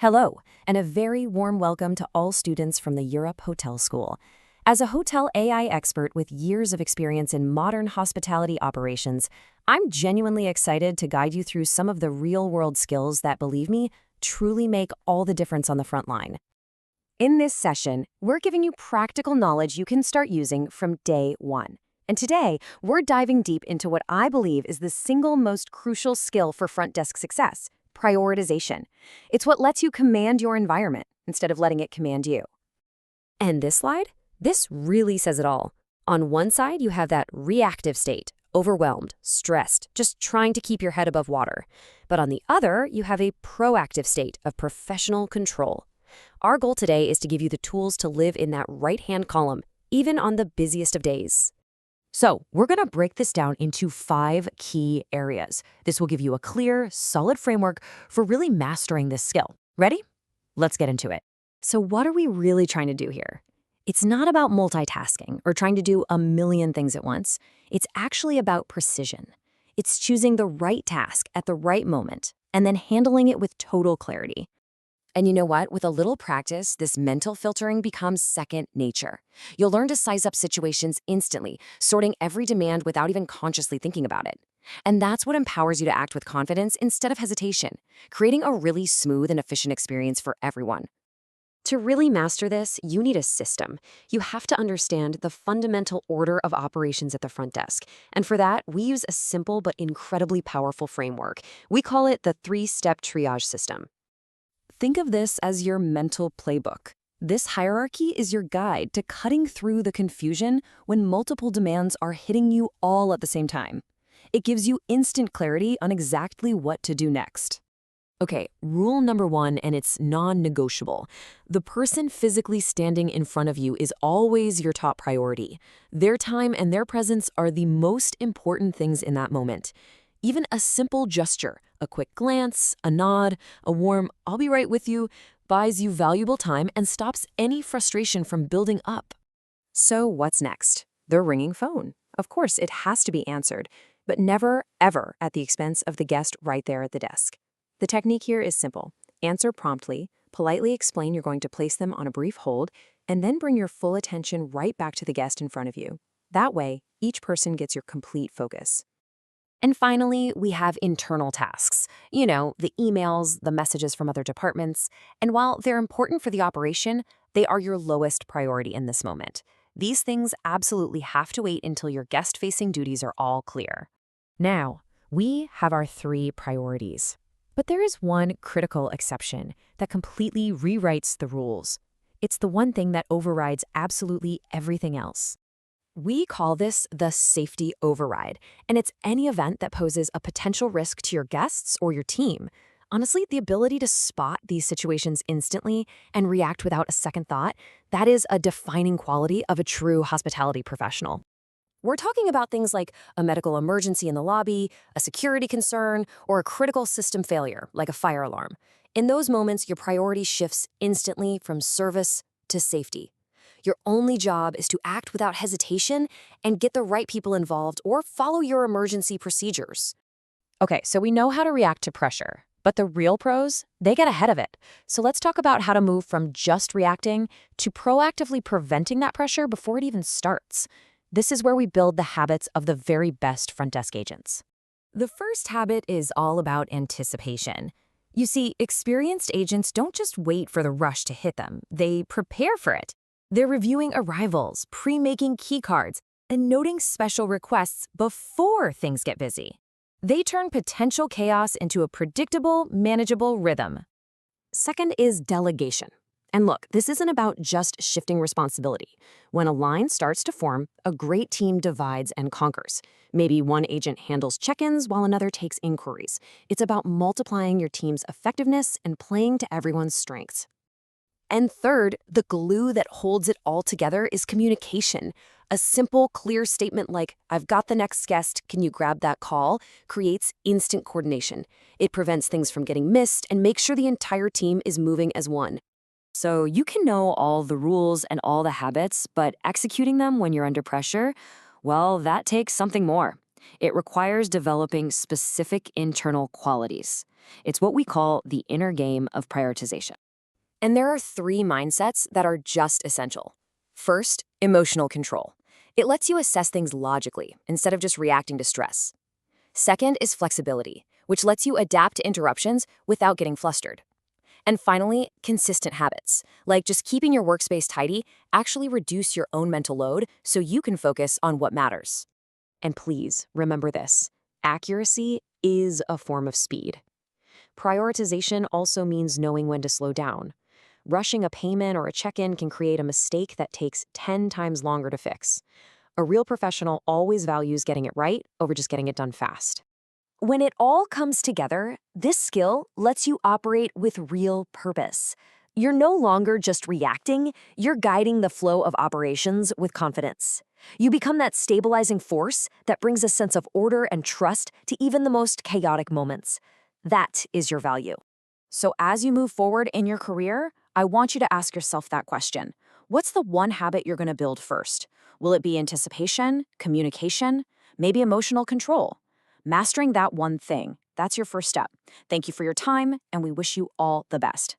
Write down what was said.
Hello, and a very warm welcome to all students from the Europe Hotel School. As a hotel AI expert with years of experience in modern hospitality operations, I'm genuinely excited to guide you through some of the real-world skills that, believe me, truly make all the difference on the front line. In this session, we're giving you practical knowledge you can start using from day one. And today, we're diving deep into what I believe is the single most crucial skill for front desk success: prioritization. It's what lets you command your environment instead of letting it command you. And this slide? This really says it all. On one side, you have that reactive state, overwhelmed, stressed, just trying to keep your head above water. But on the other, you have a proactive state of professional control. Our goal today is to give you the tools to live in that right-hand column, even on the busiest of days. So we're going to break this down into 5 key areas. This will give you a clear, solid framework for really mastering this skill. Ready? Let's get into it. So what are we really trying to do here? It's not about multitasking or trying to do a million things at once. It's actually about precision. It's choosing the right task at the right moment and then handling it with total clarity. And you know what? With a little practice, this mental filtering becomes second nature. You'll learn to size up situations instantly, sorting every demand without even consciously thinking about it. And that's what empowers you to act with confidence instead of hesitation, creating a really smooth and efficient experience for everyone. To really master this, you need a system. You have to understand the fundamental order of operations at the front desk. And for that, we use a simple but incredibly powerful framework. We call it the 3-step triage system. Think of this as your mental playbook. This hierarchy is your guide to cutting through the confusion when multiple demands are hitting you all at the same time. It gives you instant clarity on exactly what to do next. Okay, rule number 1, and it's non-negotiable. The person physically standing in front of you is always your top priority. Their time and their presence are the most important things in that moment. Even a simple gesture, a quick glance, a nod, a warm "I'll be right with you" buys you valuable time and stops any frustration from building up. So what's next? The ringing phone. Of course, it has to be answered, but never, ever at the expense of the guest right there at the desk. The technique here is simple. Answer promptly, politely explain you're going to place them on a brief hold, and then bring your full attention right back to the guest in front of you. That way, each person gets your complete focus. And finally, we have internal tasks. You know, the emails, the messages from other departments. And while they're important for the operation, they are your lowest priority in this moment. These things absolutely have to wait until your guest-facing duties are all clear. Now, we have our 3 priorities. But there is one critical exception that completely rewrites the rules. It's the one thing that overrides absolutely everything else. We call this the safety override, and it's any event that poses a potential risk to your guests or your team. Honestly, the ability to spot these situations instantly and react without a second thought, that is a defining quality of a true hospitality professional. We're talking about things like a medical emergency in the lobby, a security concern, or a critical system failure, like a fire alarm. In those moments, your priority shifts instantly from service to safety. Your only job is to act without hesitation and get the right people involved or follow your emergency procedures. Okay, so we know how to react to pressure, but the real pros, they get ahead of it. So let's talk about how to move from just reacting to proactively preventing that pressure before it even starts. This is where we build the habits of the very best front desk agents. The first habit is all about anticipation. You see, experienced agents don't just wait for the rush to hit them, they prepare for it. They're reviewing arrivals, pre-making key cards, and noting special requests before things get busy. They turn potential chaos into a predictable, manageable rhythm. Second is delegation. And look, this isn't about just shifting responsibility. When a line starts to form, a great team divides and conquers. Maybe one agent handles check-ins while another takes inquiries. It's about multiplying your team's effectiveness and playing to everyone's strengths. And third, the glue that holds it all together is communication. A simple, clear statement like, "I've got the next guest, can you grab that call?" creates instant coordination. It prevents things from getting missed and makes sure the entire team is moving as one. So you can know all the rules and all the habits, but executing them when you're under pressure, well, that takes something more. It requires developing specific internal qualities. It's what we call the inner game of prioritization. And there are three mindsets that are just essential. First, emotional control. It lets you assess things logically instead of just reacting to stress. Second is flexibility, which lets you adapt to interruptions without getting flustered. And finally, consistent habits, like just keeping your workspace tidy, actually reduce your own mental load so you can focus on what matters. And please remember this: accuracy is a form of speed. Prioritization also means knowing when to slow down. Rushing a payment or a check-in can create a mistake that takes 10 times longer to fix. A real professional always values getting it right over just getting it done fast. When it all comes together, this skill lets you operate with real purpose. You're no longer just reacting, you're guiding the flow of operations with confidence. You become that stabilizing force that brings a sense of order and trust to even the most chaotic moments. That is your value. So as you move forward in your career, I want you to ask yourself that question. What's the one habit you're going to build first? Will it be anticipation, communication, maybe emotional control? Mastering that one thing, that's your first step. Thank you for your time, and we wish you all the best.